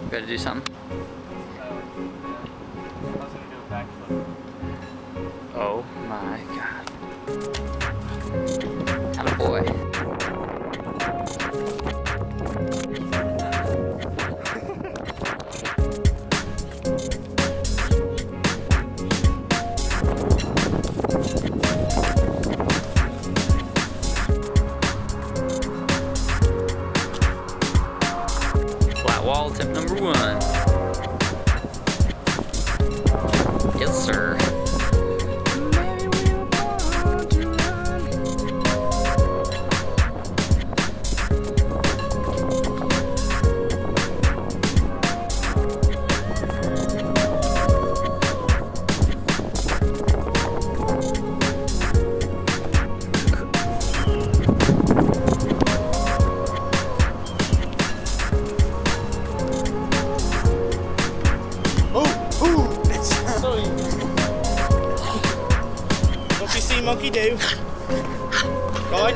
Gotta do something? I was gonna do a backflip. Oh my god. Attaboy. Flat wall tip number 1. Yes, sir. What you see monkey do? Right?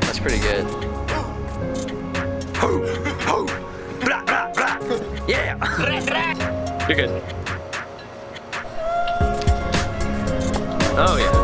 That's pretty good. Ho, ho, blah, blah, blah. Yeah. You're good. Oh yeah.